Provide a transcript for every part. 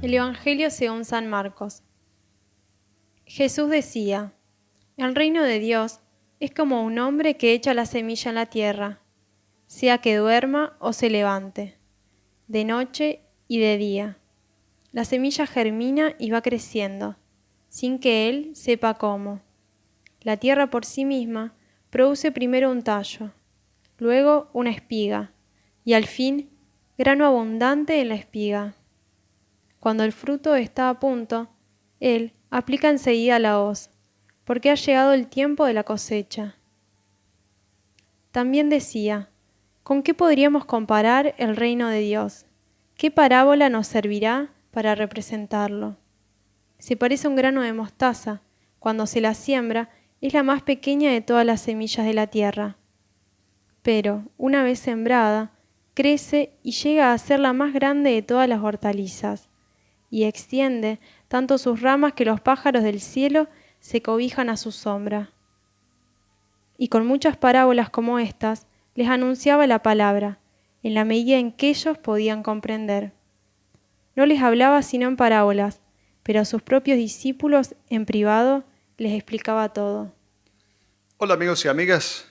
El Evangelio según San Marcos. Jesús decía: el reino de Dios es como un hombre que echa la semilla en la tierra, sea que duerma o se levante, de noche y de día. La semilla germina y va creciendo, sin que él sepa cómo. La tierra por sí misma produce primero un tallo, luego una espiga, y al fin grano abundante en la espiga. Cuando el fruto está a punto, él aplica enseguida la hoz, porque ha llegado el tiempo de la cosecha. También decía: ¿con qué podríamos comparar el reino de Dios? ¿Qué parábola nos servirá para representarlo? Se parece a un grano de mostaza. Cuando se la siembra, es la más pequeña de todas las semillas de la tierra. Pero, una vez sembrada, crece y llega a ser la más grande de todas las hortalizas, y extiende tanto sus ramas que los pájaros del cielo se cobijan a su sombra. Y con muchas parábolas como estas, les anunciaba la palabra, en la medida en que ellos podían comprender. No les hablaba sino en parábolas, pero a sus propios discípulos, en privado, les explicaba todo. Hola amigos y amigas.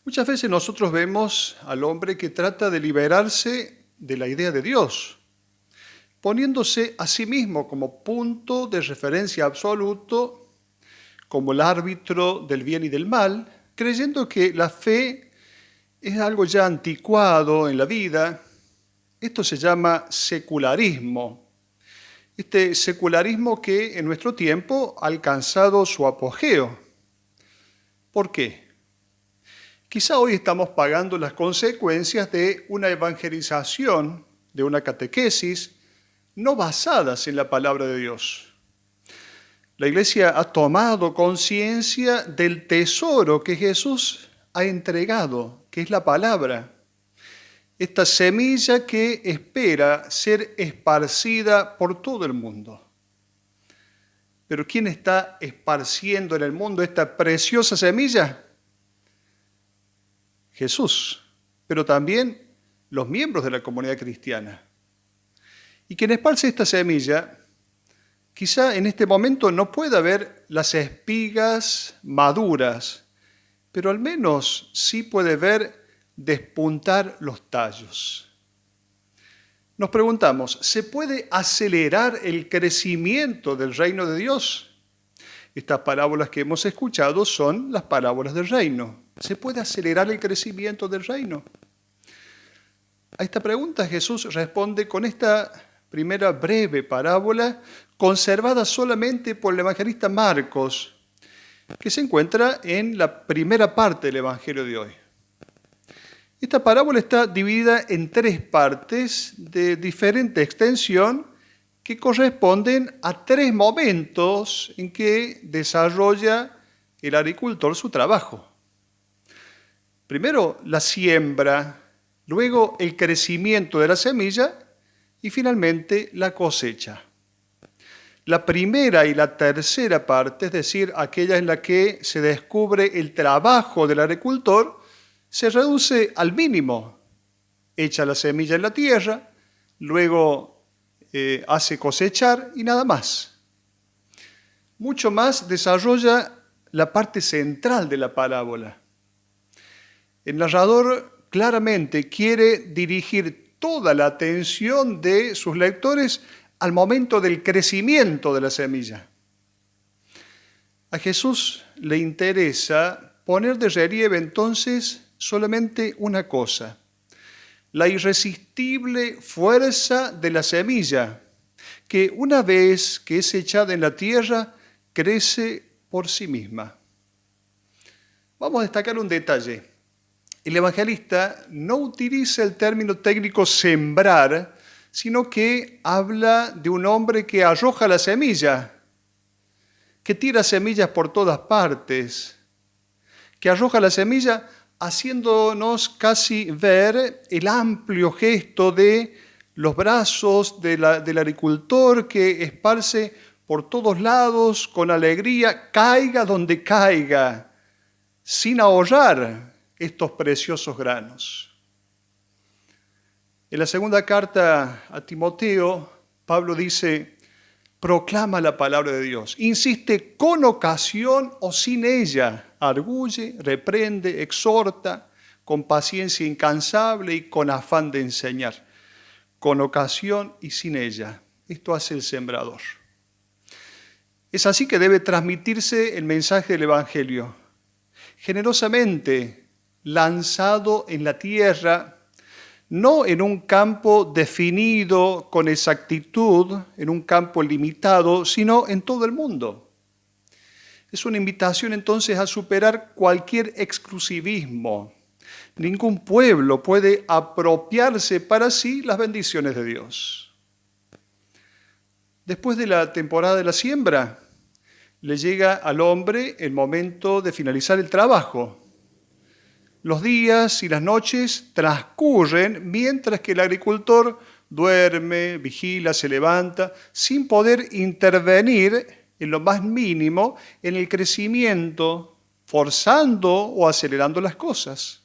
Muchas veces nosotros vemos al hombre que trata de liberarse de la idea de Dios, poniéndose a sí mismo como punto de referencia absoluto, como el árbitro del bien y del mal, creyendo que la fe es algo ya anticuado en la vida. Esto se llama secularismo. Este secularismo que en nuestro tiempo ha alcanzado su apogeo. ¿Por qué? Quizá hoy estamos pagando las consecuencias de una evangelización, de una catequesis, no basadas en la palabra de Dios. La Iglesia ha tomado conciencia del tesoro que Jesús ha entregado, que es la palabra. Esta semilla que espera ser esparcida por todo el mundo. Pero ¿quién está esparciendo en el mundo esta preciosa semilla? Jesús, pero también los miembros de la comunidad cristiana. Y quien esparce esta semilla, quizá en este momento no pueda ver las espigas maduras, pero al menos sí puede ver despuntar los tallos. Nos preguntamos, ¿se puede acelerar el crecimiento del reino de Dios? Estas parábolas que hemos escuchado son las parábolas del reino. ¿Se puede acelerar el crecimiento del reino? A esta pregunta Jesús responde con esta primera breve parábola, conservada solamente por el evangelista Marcos, que se encuentra en la primera parte del Evangelio de hoy. Esta parábola está dividida en tres partes de diferente extensión que corresponden a tres momentos en que desarrolla el agricultor su trabajo. Primero, la siembra, luego el crecimiento de la semilla y finalmente la cosecha. La primera y la tercera parte, es decir, aquella en la que se descubre el trabajo del agricultor, se reduce al mínimo. Echa la semilla en la tierra, luego hace cosechar y nada más. Mucho más desarrolla la parte central de la parábola. El narrador claramente quiere dirigir toda la atención de sus lectores al momento del crecimiento de la semilla. A Jesús le interesa poner de relieve entonces solamente una cosa: la irresistible fuerza de la semilla, que una vez que es echada en la tierra, crece por sí misma. Vamos a destacar un detalle. El evangelista no utiliza el término técnico sembrar, sino que habla de un hombre que arroja la semilla, que tira semillas por todas partes, que arroja la semilla haciéndonos casi ver el amplio gesto de los brazos del agricultor que esparce por todos lados con alegría, caiga donde caiga, sin ahorrar estos preciosos granos. En la segunda carta a Timoteo, Pablo dice, proclama la palabra de Dios, insiste con ocasión o sin ella, arguye, reprende, exhorta, con paciencia incansable y con afán de enseñar, con ocasión y sin ella. Esto hace el sembrador. Es así que debe transmitirse el mensaje del Evangelio, generosamente lanzado en la tierra, no en un campo definido con exactitud, en un campo limitado, sino en todo el mundo. Es una invitación entonces a superar cualquier exclusivismo. Ningún pueblo puede apropiarse para sí las bendiciones de Dios. Después de la temporada de la siembra, le llega al hombre el momento de finalizar el trabajo. Los días y las noches transcurren mientras que el agricultor duerme, vigila, se levanta, sin poder intervenir en lo más mínimo en el crecimiento, forzando o acelerando las cosas.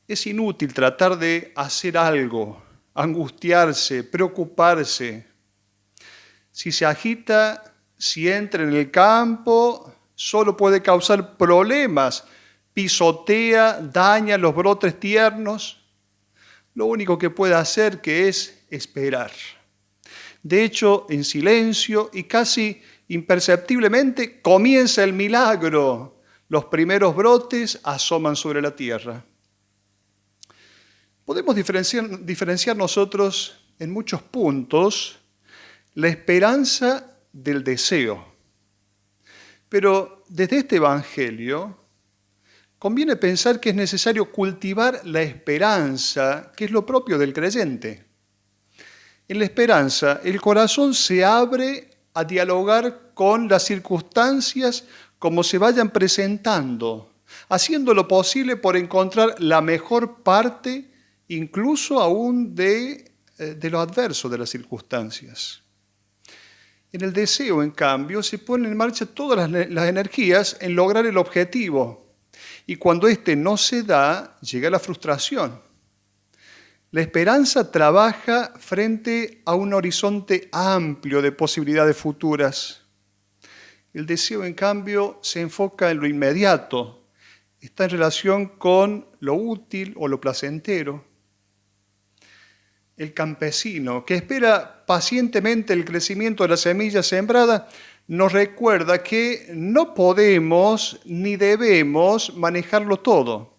Es inútil tratar de hacer algo, angustiarse, preocuparse. Si se agita, si entra en el campo, solo puede causar problemas, pisotea, daña los brotes tiernos. Lo único que puede hacer que es esperar. De hecho, en silencio y casi imperceptiblemente comienza el milagro. Los primeros brotes asoman sobre la tierra. Podemos diferenciar nosotros en muchos puntos la esperanza del deseo. Pero desde este Evangelio conviene pensar que es necesario cultivar la esperanza, que es lo propio del creyente. En la esperanza, el corazón se abre a dialogar con las circunstancias como se vayan presentando, haciendo lo posible por encontrar la mejor parte, incluso aún de lo adverso de las circunstancias. En el deseo, en cambio, se ponen en marcha todas las energías en lograr el objetivo. Y cuando éste no se da, llega la frustración. La esperanza trabaja frente a un horizonte amplio de posibilidades futuras. El deseo, en cambio, se enfoca en lo inmediato. Está en relación con lo útil o lo placentero. El campesino, que espera pacientemente el crecimiento de la semilla sembrada, nos recuerda que no podemos ni debemos manejarlo todo.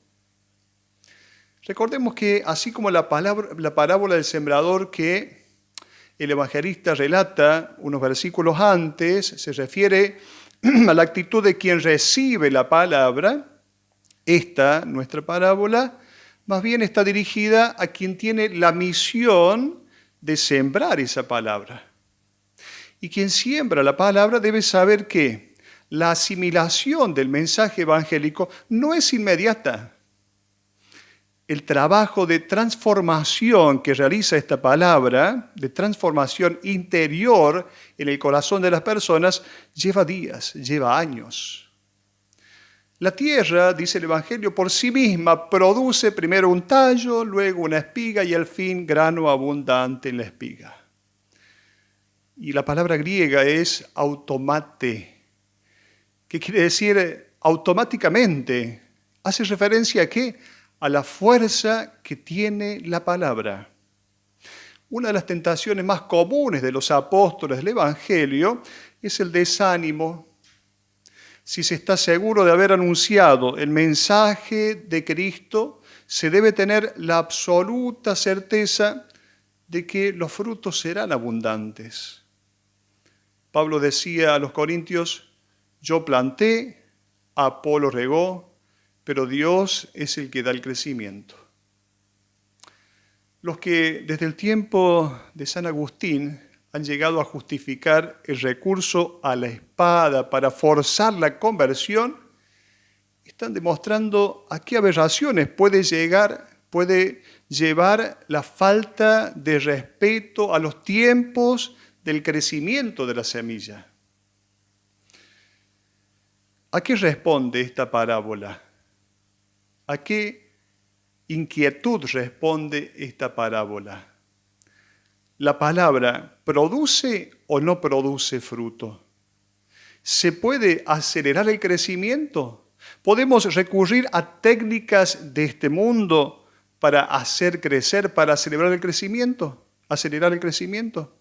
Recordemos que así como la parábola del sembrador que el evangelista relata unos versículos antes, se refiere a la actitud de quien recibe la palabra, esta, nuestra parábola, más bien está dirigida a quien tiene la misión de sembrar esa palabra. Y quien siembra la palabra debe saber que la asimilación del mensaje evangélico no es inmediata. El trabajo de transformación que realiza esta palabra, de transformación interior en el corazón de las personas, lleva días, lleva años. La tierra, dice el Evangelio, por sí misma produce primero un tallo, luego una espiga y al fin grano abundante en la espiga. Y la palabra griega es automate, que quiere decir automáticamente. Hace referencia a ¿qué? A la fuerza que tiene la palabra. Una de las tentaciones más comunes de los apóstoles del Evangelio es el desánimo. Si se está seguro de haber anunciado el mensaje de Cristo, se debe tener la absoluta certeza de que los frutos serán abundantes. Pablo decía a los corintios, yo planté, Apolo regó, pero Dios es el que da el crecimiento. Los que desde el tiempo de San Agustín han llegado a justificar el recurso a la espada para forzar la conversión, están demostrando a qué aberraciones puede llevar la falta de respeto a los tiempos del crecimiento de la semilla. ¿A qué responde esta parábola? ¿A qué inquietud responde esta parábola? ¿La palabra produce o no produce fruto? ¿Se puede acelerar el crecimiento? ¿Podemos recurrir a técnicas de este mundo para hacer crecer, para acelerar el crecimiento? ¿Acelerar el crecimiento?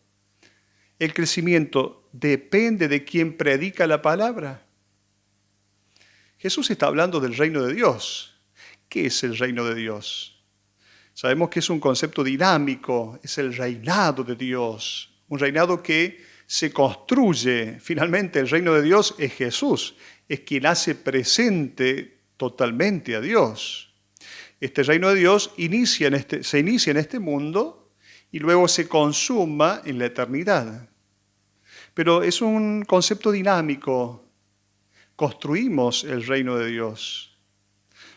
El crecimiento depende de quien predica la palabra. Jesús está hablando del reino de Dios. ¿Qué es el reino de Dios? Sabemos que es un concepto dinámico, es el reinado de Dios, un reinado que se construye. Finalmente, el reino de Dios es Jesús, es quien hace presente totalmente a Dios. Este reino de Dios se inicia en este mundo y luego se consuma en la eternidad. Pero es un concepto dinámico. Construimos el reino de Dios.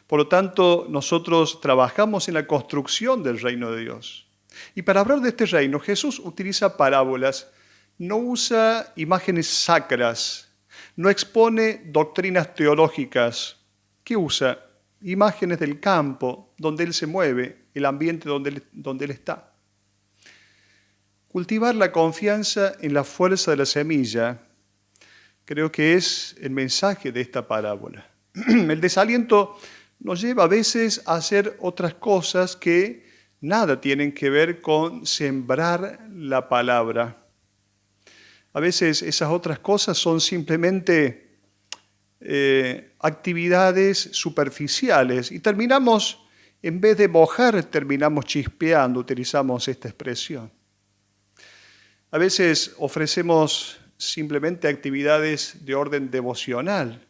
Por lo tanto, nosotros trabajamos en la construcción del reino de Dios. Y para hablar de este reino, Jesús utiliza parábolas, no usa imágenes sacras, no expone doctrinas teológicas. ¿Qué usa? Imágenes del campo donde Él se mueve, el ambiente donde Él está. Cultivar la confianza en la fuerza de la semilla, creo que es el mensaje de esta parábola. El desaliento nos lleva a veces a hacer otras cosas que nada tienen que ver con sembrar la palabra. A veces esas otras cosas son simplemente actividades superficiales y terminamos, en vez de mojar, terminamos chispeando, utilizamos esta expresión. A veces ofrecemos simplemente actividades de orden devocional,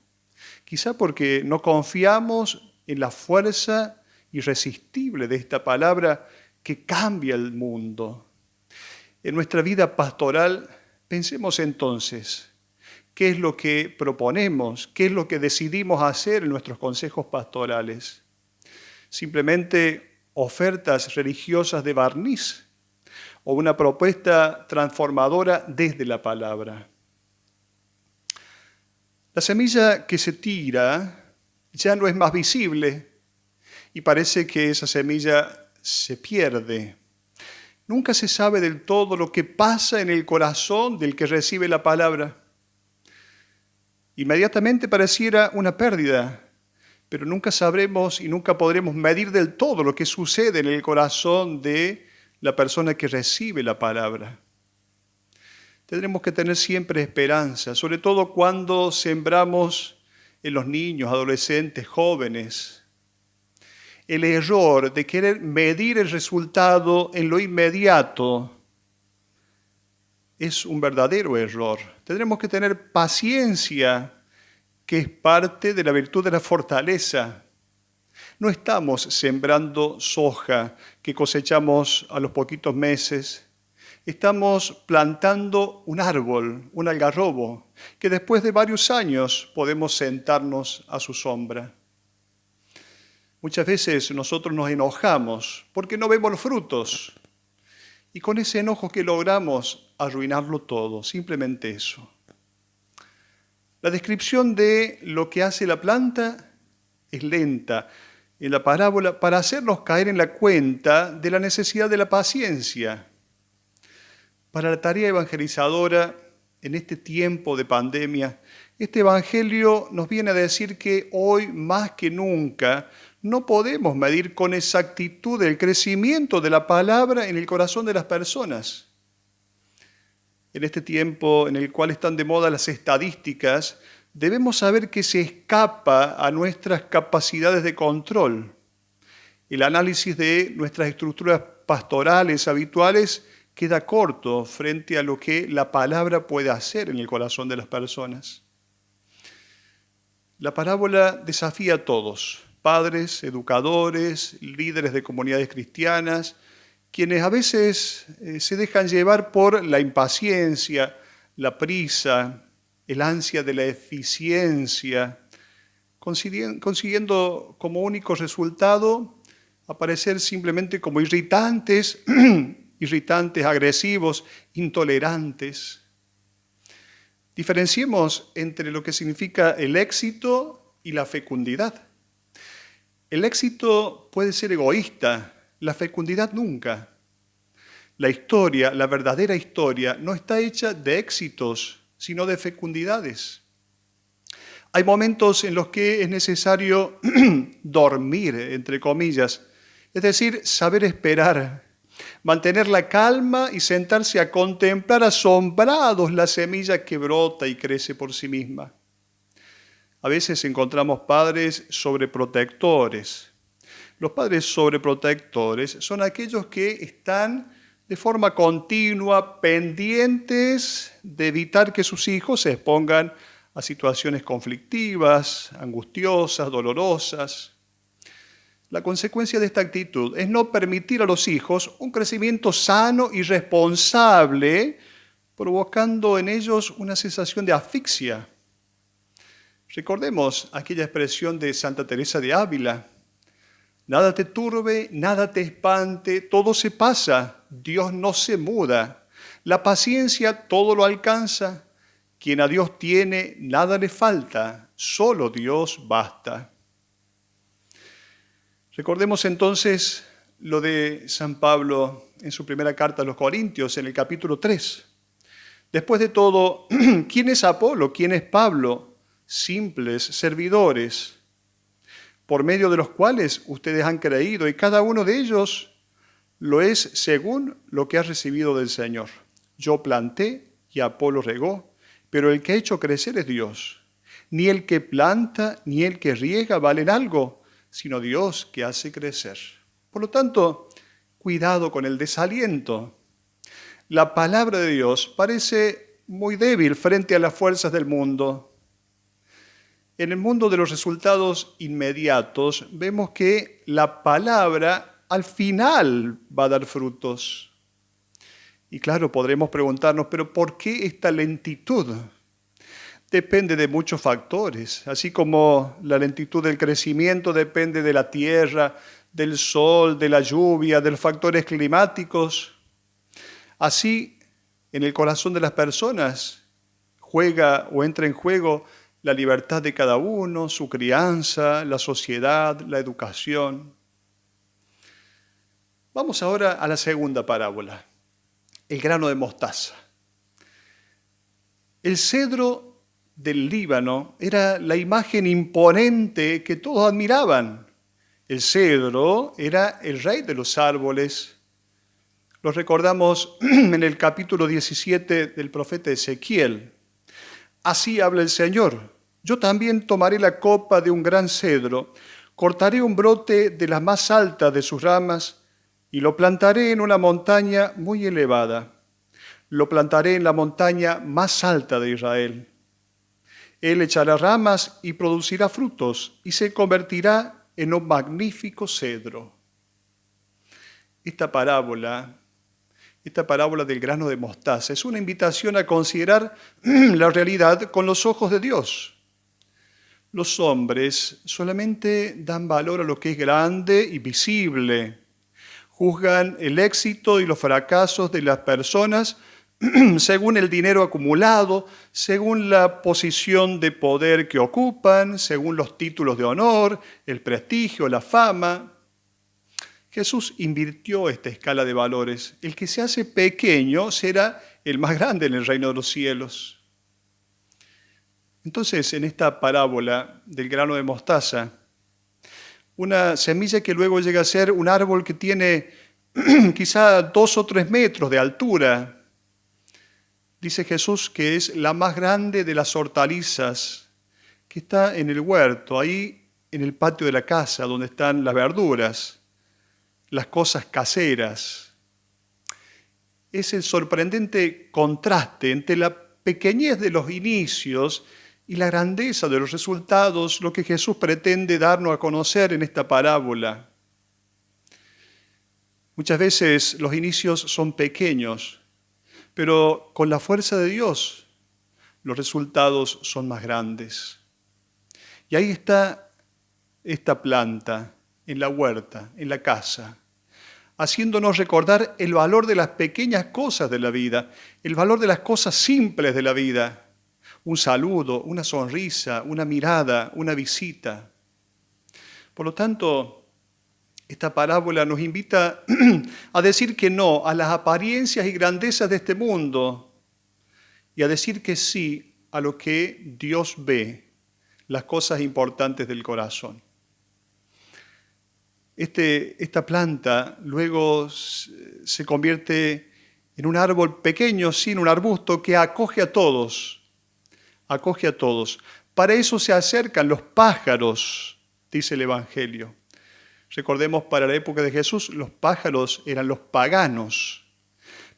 quizá porque no confiamos en la fuerza irresistible de esta palabra que cambia el mundo. En nuestra vida pastoral, pensemos entonces, ¿qué es lo que proponemos? ¿Qué es lo que decidimos hacer en nuestros consejos pastorales? ¿Simplemente ofertas religiosas de barniz o una propuesta transformadora desde la palabra? La semilla que se tira ya no es más visible y parece que esa semilla se pierde. Nunca se sabe del todo lo que pasa en el corazón del que recibe la palabra. Inmediatamente pareciera una pérdida, pero nunca sabremos y nunca podremos medir del todo lo que sucede en el corazón de la persona que recibe la palabra. Tendremos que tener siempre esperanza, sobre todo cuando sembramos en los niños, adolescentes, jóvenes. El error de querer medir el resultado en lo inmediato es un verdadero error. Tendremos que tener paciencia, que es parte de la virtud de la fortaleza. No estamos sembrando soja que cosechamos a los poquitos meses. Estamos plantando un árbol, un algarrobo, que después de varios años podemos sentarnos a su sombra. Muchas veces nosotros nos enojamos porque no vemos los frutos. Y con ese enojo que logramos arruinarlo todo, simplemente eso. La descripción de lo que hace la planta es lenta en la parábola para hacernos caer en la cuenta de la necesidad de la paciencia. Para la tarea evangelizadora en este tiempo de pandemia, este evangelio nos viene a decir que hoy más que nunca no podemos medir con exactitud el crecimiento de la palabra en el corazón de las personas. En este tiempo en el cual están de moda las estadísticas, debemos saber que se escapa a nuestras capacidades de control. El análisis de nuestras estructuras pastorales habituales queda corto frente a lo que la palabra puede hacer en el corazón de las personas. La parábola desafía a todos, padres, educadores, líderes de comunidades cristianas, quienes a veces se dejan llevar por la impaciencia, la prisa, el ansia de la eficiencia, consiguiendo como único resultado aparecer simplemente como irritantes, agresivos, intolerantes. Diferenciemos entre lo que significa el éxito y la fecundidad. El éxito puede ser egoísta, la fecundidad nunca. La historia, la verdadera historia, no está hecha de éxitos, sino de fecundidades. Hay momentos en los que es necesario dormir, entre comillas, es decir, saber esperar, mantener la calma y sentarse a contemplar asombrados la semilla que brota y crece por sí misma. A veces encontramos padres sobreprotectores. Los padres sobreprotectores son aquellos que están de forma continua pendientes de evitar que sus hijos se expongan a situaciones conflictivas, angustiosas, dolorosas. La consecuencia de esta actitud es no permitir a los hijos un crecimiento sano y responsable, provocando en ellos una sensación de asfixia. Recordemos aquella expresión de Santa Teresa de Ávila: nada te turbe, nada te espante, todo se pasa, Dios no se muda. La paciencia todo lo alcanza. Quien a Dios tiene, nada le falta, solo Dios basta. Recordemos entonces lo de San Pablo en su primera carta a los Corintios, en el capítulo 3. Después de todo, ¿quién es Apolo? ¿Quién es Pablo? Simples servidores, por medio de los cuales ustedes han creído, y cada uno de ellos lo es según lo que ha recibido del Señor. Yo planté y Apolo regó, pero el que ha hecho crecer es Dios. Ni el que planta ni el que riega valen algo, sino Dios que hace crecer. Por lo tanto, cuidado con el desaliento. La palabra de Dios parece muy débil frente a las fuerzas del mundo. En el mundo de los resultados inmediatos, vemos que la palabra al final va a dar frutos. Y claro, podremos preguntarnos, ¿pero por qué esta lentitud? Depende de muchos factores, así como la lentitud del crecimiento depende de la tierra, del sol, de la lluvia, de los factores climáticos. Así, en el corazón de las personas juega o entra en juego la libertad de cada uno, su crianza, la sociedad, la educación. Vamos ahora a la segunda parábola, el grano de mostaza. El cedro del Líbano era la imagen imponente que todos admiraban. El cedro era el rey de los árboles. Lo recordamos en el capítulo 17 del profeta Ezequiel. Así habla el Señor: yo también tomaré la copa de un gran cedro, cortaré un brote de las más altas de sus ramas y lo plantaré en una montaña muy elevada. Lo plantaré en la montaña más alta de Israel. Él echará ramas y producirá frutos y se convertirá en un magnífico cedro. Esta parábola del grano de mostaza es una invitación a considerar la realidad con los ojos de Dios. Los hombres solamente dan valor a lo que es grande y visible. Juzgan el éxito y los fracasos de las personas según el dinero acumulado, según la posición de poder que ocupan, según los títulos de honor, el prestigio, la fama. Jesús invirtió esta escala de valores. El que se hace pequeño será el más grande en el reino de los cielos. Entonces, en esta parábola del grano de mostaza, una semilla que luego llega a ser un árbol que tiene quizá 2 o 3 metros de altura, dice Jesús que es la más grande de las hortalizas, que está en el huerto, ahí en el patio de la casa, donde están las verduras, las cosas caseras. Es el sorprendente contraste entre la pequeñez de los inicios y la grandeza de los resultados, lo que Jesús pretende darnos a conocer en esta parábola. Muchas veces los inicios son pequeños, pero con la fuerza de Dios los resultados son más grandes. Y ahí está esta planta, en la huerta, en la casa, haciéndonos recordar el valor de las pequeñas cosas de la vida, el valor de las cosas simples de la vida. Un saludo, una sonrisa, una mirada, una visita. Por lo tanto, Esta parábola nos invita a decir que no a las apariencias y grandezas de este mundo y a decir que sí a lo que Dios ve, las cosas importantes del corazón. Esta planta luego se convierte en un árbol pequeño, sin un arbusto, que acoge a todos. Acoge a todos. Para eso se acercan los pájaros, dice el Evangelio. Recordemos, para la época de Jesús, los pájaros eran los paganos.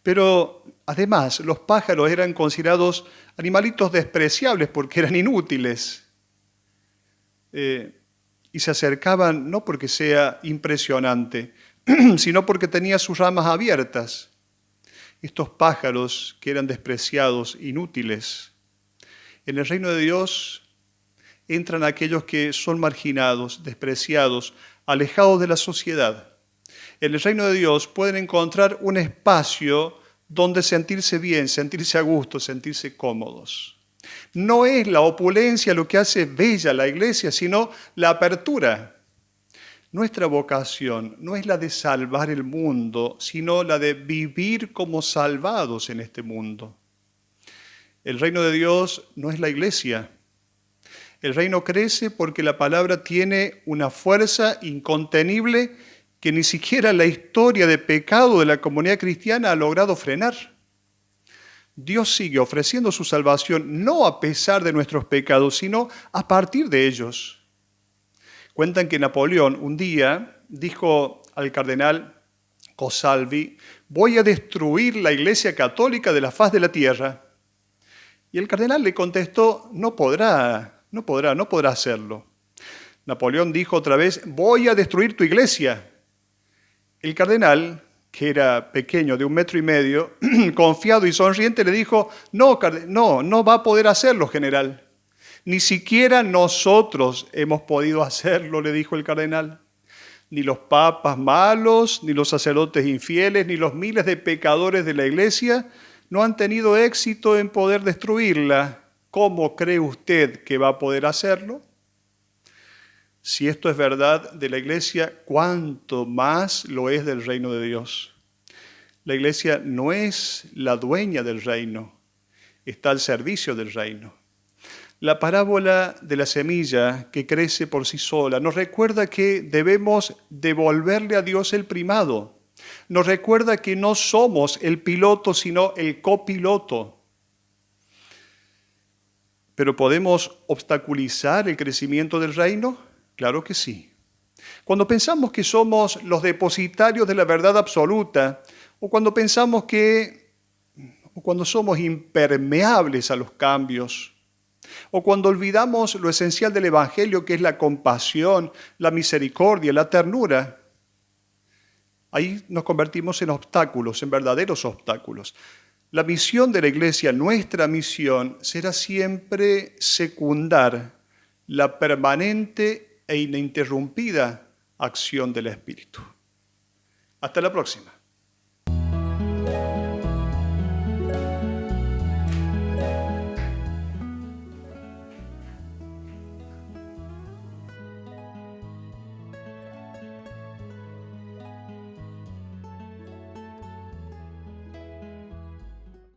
Pero además, los pájaros eran considerados animalitos despreciables porque eran inútiles. Y se acercaban no porque sea impresionante, sino porque tenía sus ramas abiertas. Estos pájaros que eran despreciados, inútiles. En el reino de Dios entran aquellos que son marginados, despreciados, alejados de la sociedad. En el reino de Dios pueden encontrar un espacio donde sentirse bien, sentirse a gusto, sentirse cómodos. No es la opulencia lo que hace bella la iglesia, sino la apertura. Nuestra vocación no es la de salvar el mundo, sino la de vivir como salvados en este mundo. El reino de Dios no es la iglesia. El reino crece porque la palabra tiene una fuerza incontenible que ni siquiera la historia de pecado de la comunidad cristiana ha logrado frenar. Dios sigue ofreciendo su salvación no a pesar de nuestros pecados, sino a partir de ellos. Cuentan que Napoleón un día dijo al cardenal Cosalvi: voy a destruir la Iglesia Católica de la faz de la tierra. Y el cardenal le contestó: no podrá hacerlo. Napoleón dijo otra vez: voy a destruir tu iglesia. El cardenal, que era pequeño, de 1,5 metros, confiado y sonriente, le dijo: no va a poder hacerlo, general. Ni siquiera nosotros hemos podido hacerlo, le dijo el cardenal. Ni los papas malos, ni los sacerdotes infieles, ni los miles de pecadores de la iglesia no han tenido éxito en poder destruirla. ¿Cómo cree usted que va a poder hacerlo? Si esto es verdad de la iglesia, ¿cuánto más lo es del reino de Dios? La iglesia no es la dueña del reino, está al servicio del reino. La parábola de la semilla que crece por sí sola nos recuerda que debemos devolverle a Dios el primado. Nos recuerda que no somos el piloto, sino el copiloto. ¿Pero podemos obstaculizar el crecimiento del reino? Claro que sí. Cuando pensamos que somos los depositarios de la verdad absoluta, o cuando cuando somos impermeables a los cambios, o cuando olvidamos lo esencial del Evangelio, que es la compasión, la misericordia, la ternura, ahí nos convertimos en obstáculos, en verdaderos obstáculos. La misión de la iglesia, nuestra misión, será siempre secundar la permanente e ininterrumpida acción del Espíritu. Hasta la próxima.